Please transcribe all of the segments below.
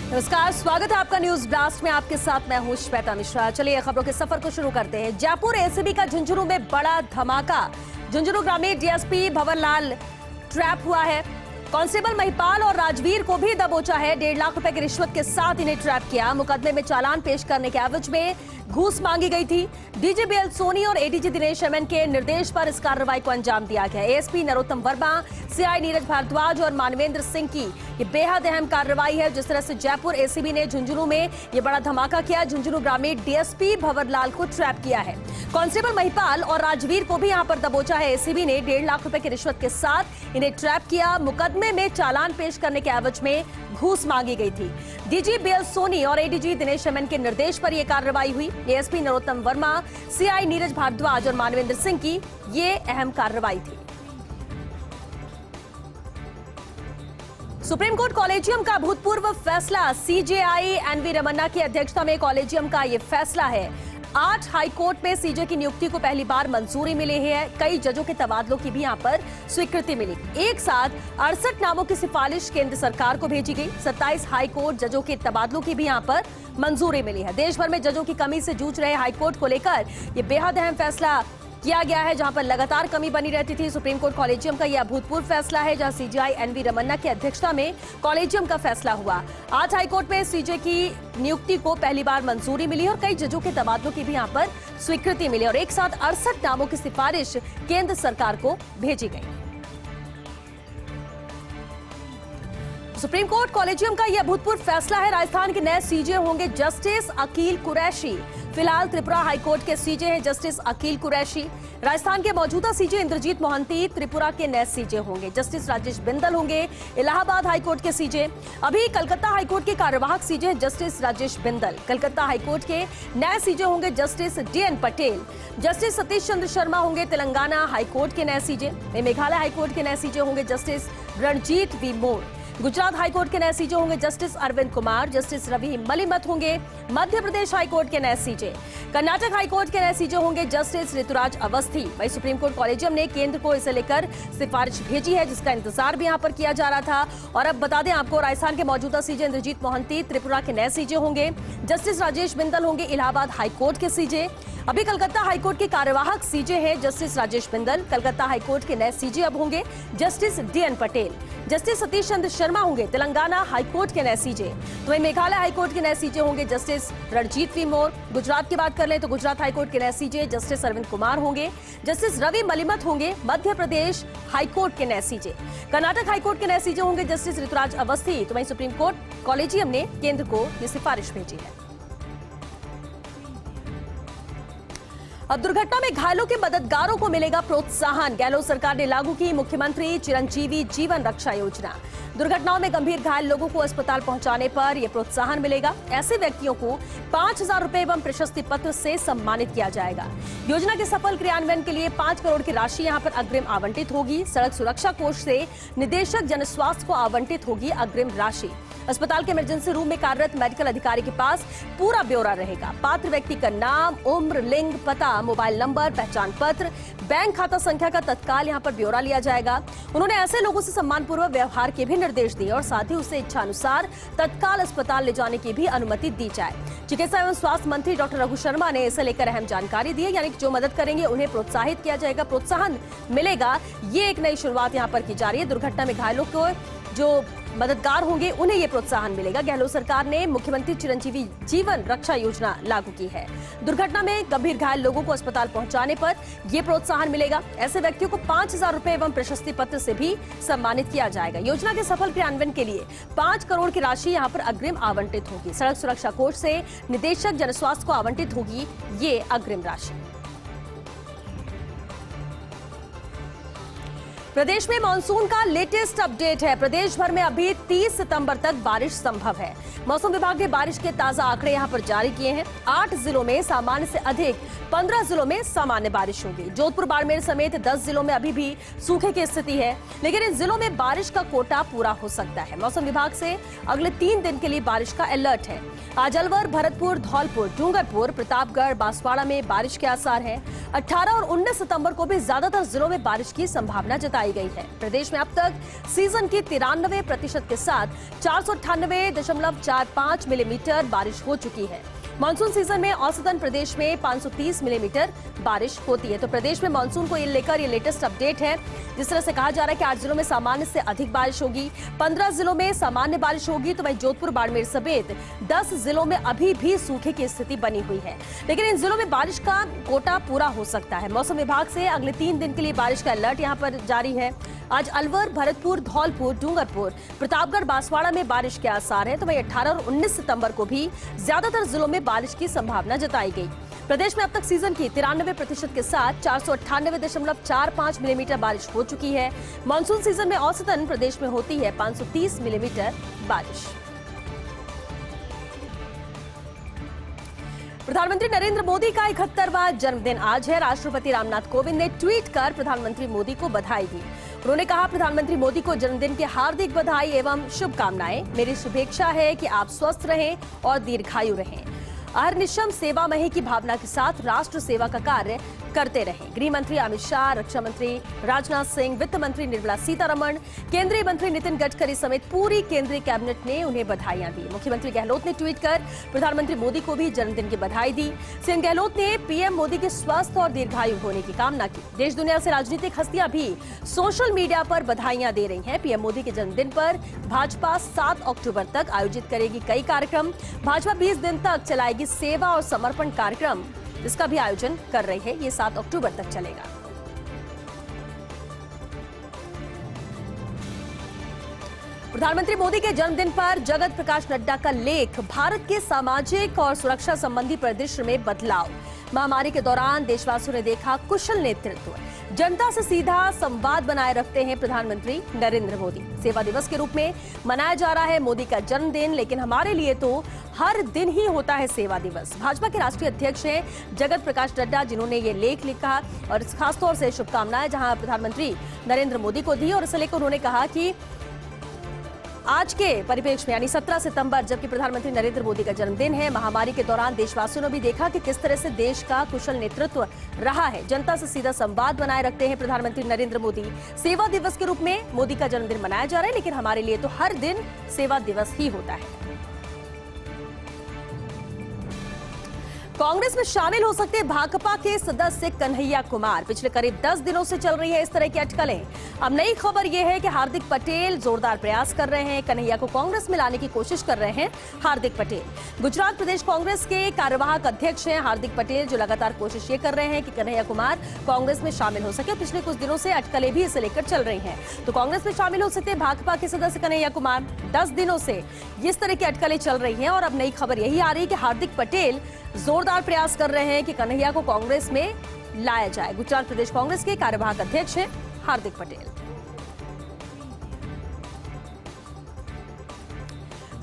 नमस्कार, स्वागत है आपका न्यूज ब्लास्ट में। आपके साथ मैं हूं श्वेता मिश्रा। चलिए खबरों के सफर को शुरू करते हैं। जयपुर एसीबी का झुंझुनू में बड़ा धमाका। झुंझुनू ग्रामीण डीएसपी भंवरलाल ट्रैप हुआ है। कांस्टेबल महिपाल और राजवीर को भी दबोचा है। 1.5 लाख रुपए की रिश्वत के साथ इन्हें ट्रैप किया। मुकदमे में चालान पेश करने के एवज में घूस मांगी गई थी। डीजीबीएल सोनी और एडीजी दिनेश एमएन के निर्देश पर इस कार्रवाई को अंजाम दिया गया। एएसपी नरोत्तम वर्मा, सीआई नीरज भारद्वाज और मानवेंद्र सिंह की ये बेहद अहम कार्रवाई है। जिस तरह से जयपुर एसीबी ने झुंझुनू में ये बड़ा धमाका किया, झुंझुनू ग्रामीण डीएसपी भंवरलाल को ट्रैप किया है। कांस्टेबल महिपाल और राजवीर को भी यहां पर दबोचा है। एसीबी ने 1.5 लाख रुपए की रिश्वत के साथ इन्हें ट्रैप किया। मुकदमे में चालान पेश करने के एवज में घूस मांगी गई थी। डीजीबीएल सोनी और एडीजी दिनेश एमएन के निर्देश पर यह कार्रवाई हुई। एएसपी नरोत्तम वर्मा, सीआई नीरज भारद्वाज और मानवेंद्र सिंह की ये अहम कार्रवाई थी। सुप्रीम कोर्ट कॉलेजियम का भूतपूर्व फैसला। सीजेआई एनवी रमन्ना की अध्यक्षता में कॉलेजियम का यह फैसला है। 8 हाई कोर्ट में सीजे की नियुक्ति को पहली बार मंजूरी मिली है। कई जजों के तबादलों की भी यहां पर स्वीकृति मिली। एक साथ 68 नामों की सिफारिश केंद्र सरकार को भेजी गई। 27 हाई कोर्ट जजों के तबादलों की भी यहां पर मंजूरी मिली है। देश भर में जजों की कमी से जूझ रहे हाई कोर्ट को लेकर यह बेहद अहम फैसला किया गया है, जहां पर लगातार कमी बनी रहती थी। सुप्रीम कोर्ट कॉलेजियम का यह अभूतपूर्व फैसला है, जहां सीजेआई एनवी रमन्ना की अध्यक्षता में कॉलेजियम का फैसला हुआ। 8 हाईकोर्ट में सीजे की नियुक्ति को पहली बार मंजूरी मिली और कई जजों के तबादलों की भी यहां पर स्वीकृति मिली और एक साथ 68 नामों की सिफारिश केंद्र सरकार को भेजी गई। सुप्रीम कोर्ट कॉलेजियम का यह अभूतपूर्व फैसला है। राजस्थान के नए सीजे होंगे जस्टिस अकील कुरैशी। फिलहाल त्रिपुरा हाईकोर्ट के सीजे हैं जस्टिस अकील कुरैशी। राजस्थान के मौजूदा सीजे इंद्रजीत मोहंती त्रिपुरा के नए सीजे होंगे। जस्टिस राजेश बिंदल होंगे इलाहाबाद हाईकोर्ट के सीजे। अभी कलकत्ता हाईकोर्ट के कार्यवाहक सीजे हैं जस्टिस राजेश बिंदल। कलकत्ता हाईकोर्ट के नए सीजे होंगे justice DN Patel. Justice Satish Chandra Sharma होंगे तेलंगाना हाईकोर्ट के नए सीजे। मेघालय हाईकोर्ट के नए सीजे होंगे justice Ranjit V More. Gujarat high court के नए सीजे होंगे जस्टिस अरविंद कुमार। जस्टिस रवि मलिमत होंगे मध्य प्रदेश हाईकोर्ट के नए सीजे। कर्नाटक हाईकोर्ट के नए सीजे होंगे जस्टिस ऋतुराज अवस्थी। वहीं सुप्रीम कोर्ट कॉलेजियम ने केंद्र को इसे लेकर सिफारिश भेजी है, जिसका इंतजार भी यहां पर किया जा रहा था। और अब बता दें आपको, राजस्थान के मौजूदा सीजे इंद्रजीत मोहंती त्रिपुरा के नए सीजे होंगे। जस्टिस राजेश बिंदल होंगे इलाहाबाद हाईकोर्ट के सीजे। अभी कलकत्ता हाईकोर्ट के कार्यवाहक सीजे हैं जस्टिस राजेश बिंदल। कलकत्ता हाईकोर्ट के नए सीजे अब होंगे justice DN Patel. Justice Satish Chandra Sharma होंगे तेलंगाना हाईकोर्ट के नए सीजे। तो वहीं मेघालय हाईकोर्ट के नए सीजे होंगे जस्टिस रणजीत वी मोर। गुजरात की बात कर लें तो गुजरात हाईकोर्ट के नए सीजे जस्टिस अरविंद कुमार होंगे। जस्टिस रवि मलिमत होंगे मध्य प्रदेश हाईकोर्ट के नए सीजे। कर्नाटक हाईकोर्ट के नए सीजे होंगे जस्टिस ऋतुराज अवस्थी। तो वहीं सुप्रीम कोर्ट कॉलेजियम ने केंद्र को ये सिफारिश भेजी है। अब दुर्घटना में घायलों के मददगारों को मिलेगा प्रोत्साहन। गहलोत सरकार ने लागू की मुख्यमंत्री चिरंजीवी जीवन रक्षा योजना। दुर्घटनाओं में गंभीर घायल लोगों को अस्पताल पहुंचाने पर यह प्रोत्साहन मिलेगा। ऐसे व्यक्तियों को 5,000 रुपए एवं प्रशस्ति पत्र से सम्मानित किया जाएगा। योजना के सफल क्रियान्वयन के लिए 5 करोड़ की राशि यहां पर अग्रिम आवंटित होगी। सड़क सुरक्षा कोष से निदेशक जनस्वास्थ्य को आवंटित होगी अग्रिम राशि। अस्पताल के इमरजेंसी रूम में कार्यरत मेडिकल अधिकारी के पास पूरा ब्यौरा रहेगा। पात्र व्यक्ति का नाम, उम्र, लिंग, पता, मोबाइल नंबर, पहचान पत्र, बैंक खाता संख्या का तत्काल यहां पर ब्यौरा लिया जाएगा। उन्होंने ऐसे लोगों से सम्मानपूर्वक व्यवहार के भी निर्देश दिए और साथ ही उसे इच्छा अनुसार तत्काल अस्पताल ले जाने की भी अनुमति दी जाए। चिकित्सा एवं स्वास्थ्य मंत्री डॉक्टर रघु शर्मा ने इसे लेकर अहम जानकारी दी है, यानी कि जो मदद करेंगे उन्हें प्रोत्साहित किया जाएगा, प्रोत्साहन मिलेगा। ये एक नई शुरुआत यहाँ पर की जा रही है। दुर्घटना में घायलों को जो मददगार होंगे उन्हें यह प्रोत्साहन मिलेगा। गहलोत सरकार ने मुख्यमंत्री चिरंजीवी जीवन रक्षा योजना लागू की है। दुर्घटना में गंभीर घायल लोगों को अस्पताल पहुंचाने पर यह प्रोत्साहन मिलेगा। ऐसे व्यक्तियों को 5,000 रुपए एवं प्रशस्ति पत्र से भी सम्मानित किया जाएगा। योजना के सफल क्रियान्वयन के लिए 5 करोड़ की राशि यहां पर अग्रिम आवंटित होगी। सड़क सुरक्षा कोष से निदेशक जनस्वास्थ्य को आवंटित होगी ये अग्रिम राशि। प्रदेश में मानसून का लेटेस्ट अपडेट है। प्रदेश भर में अभी 30 सितंबर तक बारिश संभव है। मौसम विभाग ने बारिश के ताजा आंकड़े यहां पर जारी किए हैं। 8 जिलों में सामान्य से अधिक, 15 जिलों में सामान्य बारिश होगी। जोधपुर, बाड़मेर समेत 10 जिलों में अभी भी सूखे की स्थिति है, लेकिन इन जिलों में बारिश का कोटा पूरा हो सकता है। मौसम विभाग से अगले 3 दिन के लिए बारिश का अलर्ट है। आज अलवर, भरतपुर, धौलपुर, डूंगरपुर, प्रतापगढ़, बांसवाड़ा में बारिश के आसार हैं। 18 और 19 सितंबर को भी ज्यादातर जिलों में बारिश की संभावना जताई जताई गई है। प्रदेश में अब तक सीजन की 93% के साथ 498.45 मिलीमीटर बारिश हो चुकी है। मानसून सीजन में औसतन प्रदेश में 530 मिलीमीटर बारिश होती है। तो प्रदेश में मानसून को लेकर ये लेटेस्ट अपडेट है। जिस तरह से कहा जा रहा है कि 8 जिलों में सामान्य से अधिक बारिश होगी, 15 जिलों में सामान्य बारिश होगी, तो वहीं जोधपुर, बाड़मेर समेत 10 जिलों में अभी भी सूखे की स्थिति बनी हुई है। लेकिन इन जिलों में बारिश का कोटा पूरा हो सकता है। मौसम विभाग से अगले 3 दिन के लिए बारिश का अलर्ट यहां पर जारी है। आज अलवर, भरतपुर, धौलपुर, डूंगरपुर, प्रतापगढ़, बांसवाड़ा में बारिश के आसार हैं। तो वहीं 18 और 19 सितंबर को भी ज्यादातर जिलों में बारिश की संभावना जताई गई। प्रदेश में अब तक सीजन की 93% के साथ 498.45 मिलीमीटर बारिश हो चुकी है। मानसून सीजन में औसतन प्रदेश में होती है 530 मिलीमीटर बारिश। प्रधानमंत्री नरेंद्र मोदी का 71वां जन्मदिन आज है। राष्ट्रपति रामनाथ कोविंद ने ट्वीट कर प्रधानमंत्री मोदी को बधाई दी। उन्होंने कहा, प्रधानमंत्री मोदी को जन्मदिन की हार्दिक बधाई एवं शुभकामनाएं। मेरी शुभेच्छा है कि आप स्वस्थ रहें और दीर्घायु रहें। अहर्निशम सेवा मही की भावना के साथ राष्ट्र सेवा का कार्य करते रहें। गृह मंत्री अमित शाह, रक्षा मंत्री राजनाथ सिंह, वित्त मंत्री निर्मला सीतारमण, केंद्रीय मंत्री नितिन गडकरी समेत पूरी केंद्रीय कैबिनेट ने उन्हें बधाइयां दी। मुख्यमंत्री गहलोत ने ट्वीट कर प्रधानमंत्री मोदी को भी जन्मदिन की बधाई दी। सीएम गहलोत ने पीएम मोदी के स्वस्थ और दीर्घायु होने की कामना की। देश दुनिया से राजनीतिक हस्तियां भी सोशल मीडिया पर बधाइयां दे रही हैं। पीएम मोदी के जन्मदिन पर भाजपा 7 अक्टूबर तक आयोजित करेगी कई कार्यक्रम। भाजपा 20 दिन तक चलाएगी सेवा और समर्पण कार्यक्रम, जिसका भी आयोजन कर रही है। ये 7 अक्टूबर तक चलेगा। प्रधानमंत्री मोदी के जन्मदिन पर जगत प्रकाश नड्डा का लेख, भारत के सामाजिक और सुरक्षा संबंधी परिदृश्य में बदलाव। महामारी के दौरान देशवासियों ने देखा कुशल नेतृत्व। जनता से सीधा संवाद बनाए रखते हैं प्रधानमंत्री नरेंद्र मोदी। सेवा दिवस के रूप में मनाया जा रहा है मोदी का जन्मदिन, लेकिन हमारे लिए तो हर दिन ही होता है सेवा दिवस। भाजपा के राष्ट्रीय अध्यक्ष हैं जगत प्रकाश नड्डा, जिन्होंने ये लेख लिखा और खासतौर से शुभकामनाएं जहां प्रधानमंत्री नरेंद्र मोदी को दी। और इसे लेकर उन्होंने कहा कि आज के परिप्रेक्ष्य में यानी 17 सितंबर, जबकि प्रधानमंत्री नरेंद्र मोदी का जन्मदिन है, महामारी के दौरान देशवासियों ने भी देखा कि किस तरह से देश का कुशल नेतृत्व रहा है। जनता से सीधा संवाद बनाए रखते हैं प्रधानमंत्री नरेंद्र मोदी। सेवा दिवस के रूप में मोदी का जन्मदिन मनाया जा रहा है, लेकिन हमारे लिए तो हर दिन सेवा दिवस ही होता है। कांग्रेस में शामिल हो सकते भाकपा के सदस्य कन्हैया कुमार। पिछले करीब 10 दिनों से चल रही है इस तरह की अटकलें। अब नई खबर यह है कि हार्दिक पटेल जोरदार प्रयास कर रहे हैं। कन्हैया को कांग्रेस में लाने की कोशिश कर रहे हैं हार्दिक पटेल। गुजरात प्रदेश कांग्रेस के कार्यवाहक अध्यक्ष हैं हार्दिक पटेल, जो लगातार कोशिश ये कर रहे हैं कि कन्हैया कुमार कांग्रेस में शामिल हो सके। पिछले कुछ दिनों से अटकलें भी इसे लेकर चल रही हैं। तो कांग्रेस में शामिल हो सकते भाकपा के सदस्य कन्हैया कुमार। 10 दिनों से इस तरह की अटकलें चल रही हैं और अब नई खबर यही आ रही है कि हार्दिक पटेल जोरदार प्रयास कर रहे हैं कि कन्हैया को कांग्रेस में लाया जाए। गुजरात प्रदेश कांग्रेस के कार्यवाहक अध्यक्ष हैं हार्दिक पटेल।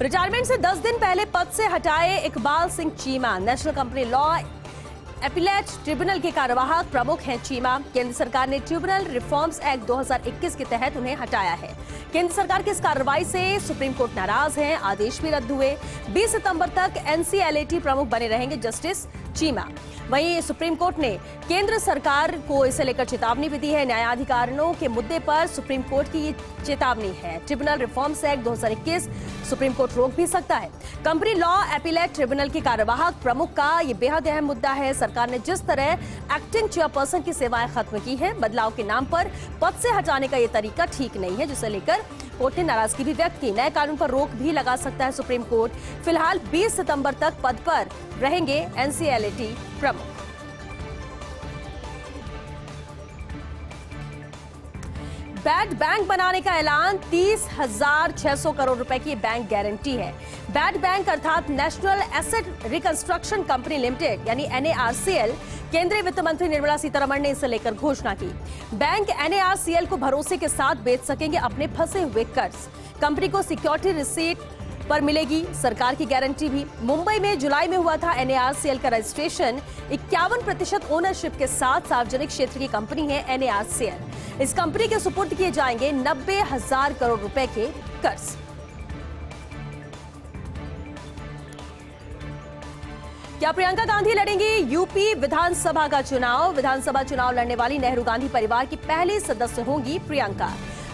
रिटायरमेंट से 10 दिन पहले पद से हटाए Iqbal Singh Cheema. National company law appellate tribunal के कार्यवाहक प्रमुख हैं चीमा। केंद्र सरकार ने ट्रिब्यूनल रिफॉर्म्स एक्ट 2021 के तहत उन्हें हटाया है। केंद्र सरकार की इस कार्रवाई से सुप्रीम कोर्ट नाराज है, आदेश भी रद्द हुए। 20 सितंबर तक एनसीएलएटी प्रमुख बने रहेंगे जस्टिस चीमा। वहीं सुप्रीम कोर्ट ने केंद्र सरकार को इसे लेकर चेतावनी भी दी है। न्यायाधिकारियों के मुद्दे पर सुप्रीम कोर्ट की ये चेतावनी है। Tribunal reforms act 2021 supreme court रोक भी सकता है। कंपनी लॉ अपीलेट ट्रिब्यूनल के कार्यवाहक प्रमुख का ये बेहद अहम मुद्दा है। सरकार ने जिस तरह एक्टिंग चेयरपर्सन की सेवाएं खत्म की है, बदलाव के नाम पर पद से हटाने का ये तरीका ठीक नहीं है, जिसे लेकर कोर्ट ने नाराजगी भी व्यक्त की। नए कानून पर रोक भी लगा सकता है सुप्रीम कोर्ट। फिलहाल 20 सितंबर तक पद पर रहेंगे एनसीएलएटी प्रमुख। बैड बैंक बनाने का ऐलान, 30,600 करोड़ रुपए की बैंक गारंटी है। बैड बैंक अर्थात national asset reconstruction company limited यानी NARCL, केंद्रीय वित्त मंत्री निर्मला सीतारमण ने इसे लेकर घोषणा की। बैंक NARCL को भरोसे के साथ बेच सकेंगे अपने फंसे हुए कर्ज। कंपनी को सिक्योरिटी रिसीट पर मिलेगी सरकार की गारंटी भी। मुंबई में जुलाई में हुआ था NARCL का रजिस्ट्रेशन। 51% ओनरशिप के साथ सार्वजनिक क्षेत्र की कंपनी है NARCL। इस कंपनी के सुपुर्द किए जाएंगे 90,000 करोड़ रुपए के कर्ज। क्या प्रियंका गांधी लड़ेंगी यूपी विधानसभा का चुनाव? विधानसभा चुनाव लड़ने वाली नेहरू गांधी परिवार की पहली सदस्य होंगी प्रियंका।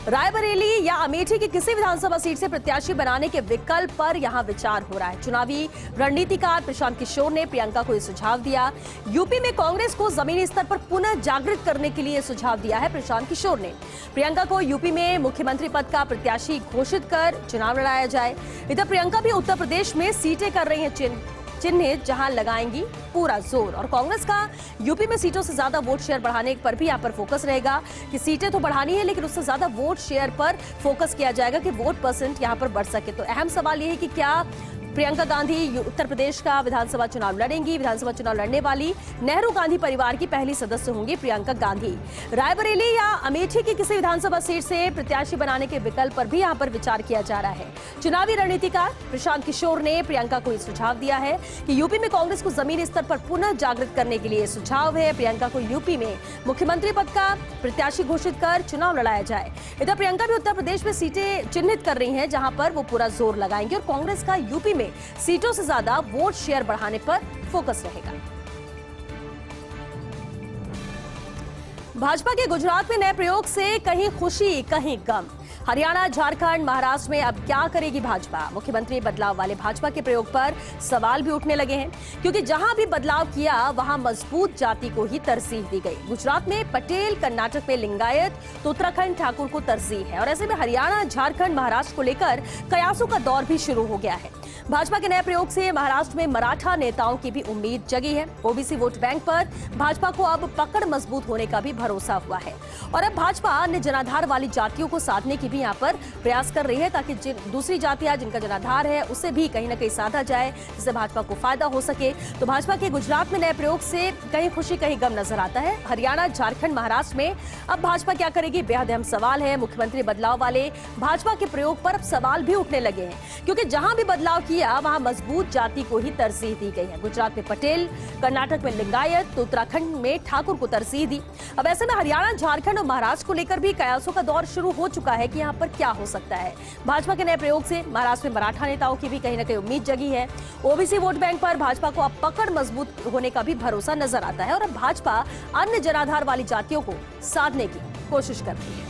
रायबरेली या अमेठी की किसी विधानसभा सीट से प्रत्याशी बनाने के विकल्प पर यहां विचार हो रहा है। चुनावी रणनीतिकार प्रशांत किशोर ने प्रियंका को यह सुझाव दिया। यूपी में कांग्रेस को जमीनी स्तर पर पुनः जागृत करने के लिए सुझाव दिया है प्रशांत किशोर ने। प्रियंका को यूपी में मुख्यमंत्री पद का प्रत्याशी घोषित कर चुनाव लड़ाया जाए। इधर प्रियंका भी उत्तर प्रदेश में सीटें कर रही हैं चिन्हित, जहां लगाएंगी पूरा जोर। और कांग्रेस का यूपी में सीटों से ज्यादा वोट शेयर बढ़ाने पर भी यहां पर फोकस रहेगा कि सीटें तो बढ़ानी है, लेकिन उससे ज्यादा वोट शेयर पर फोकस किया जाएगा कि वोट परसेंट यहां पर बढ़ सके। तो अहम सवाल यह है कि क्या प्रियंका गांधी उत्तर प्रदेश का विधानसभा चुनाव लड़ेंगी? विधानसभा चुनाव लड़ने वाली नेहरू गांधी परिवार की पहली सदस्य होंगी प्रियंका गांधी। रायबरेली या अमेठी की किसी विधानसभा सीट से प्रत्याशी बनाने के विकल्प पर भी यहां पर विचार किया जा रहा है। चुनावी रणनीतिकार प्रशांत किशोर ने प्रियंका को यह सुझाव दिया है कि यूपी में कांग्रेस को जमीनी स्तर पर पुनः जागृत करने के लिए सुझाव है। प्रियंका को यूपी में मुख्यमंत्री पद का प्रत्याशी घोषित कर चुनाव लड़ाया जाए। इधर प्रियंका भी उत्तर प्रदेश में सीटें चिन्हित कर रही हैं, जहां पर वो पूरा जोर लगाएंगे और कांग्रेस का यूपी में सीटों से ज्यादा वोट शेयर बढ़ाने पर फोकस रहेगा। भाजपा के गुजरात में नए प्रयोग से कहीं खुशी कहीं गम। हरियाणा, झारखंड, महाराष्ट्र में अब क्या करेगी भाजपा? मुख्यमंत्री बदलाव वाले भाजपा के प्रयोग पर सवाल भी उठने लगे हैं, क्योंकि जहां भी बदलाव किया वहां मजबूत जाति को ही तरजीह दी गई। गुजरात में पटेल, कर्नाटक में लिंगायत, तो उत्तराखंड ठाकुर को तरजीह है। और ऐसे में हरियाणा, झारखंड, महाराष्ट्र को लेकर कयासों का दौर भी शुरू हो गया है। भाजपा के नए प्रयोग से महाराष्ट्र में मराठा नेताओं की भी उम्मीद जगी है। ओबीसी वोट बैंक पर भाजपा को अब पकड़ मजबूत होने का भी भरोसा हुआ है। और अब भाजपा अन्य जनाधार वाली जातियों को साधने की भी यहाँ पर प्रयास कर रही है, ताकि दूसरी जातियां जिनका जनाधार है उसे भी कहीं न कहीं साधा जाए, जिससे भाजपा को फायदा हो सके। तो भाजपा के गुजरात में नए प्रयोग से कहीं खुशी कहीं गम नजर आता है। हरियाणा, झारखंड, महाराष्ट्र में अब भाजपा क्या करेगी, बेहद अहम सवाल है। मुख्यमंत्री बदलाव वाले भाजपा के प्रयोग पर अब सवाल भी उठने लगे हैं, क्योंकि जहां भी बदलाव किया वहां मजबूत जाति को ही तरजीह दी गई है। गुजरात में पटेल, कर्नाटक में लिंगायत, तो उत्तराखंड में ठाकुर को तरजीह दी। अब ऐसे में हरियाणा, झारखंड और महाराष्ट्र को लेकर भी कयासों का दौर शुरू हो चुका है कि यहाँ पर क्या हो सकता है। भाजपा के नए प्रयोग से महाराष्ट्र में मराठा नेताओं की भी कहीं न कहीं उम्मीद जगी है। ओबीसी वोट बैंक पर भाजपा को अब पकड़ मजबूत होने का भी भरोसा नजर आता है और अब भाजपा अन्य जनाधार वाली जातियों को साधने की कोशिश कर रही है।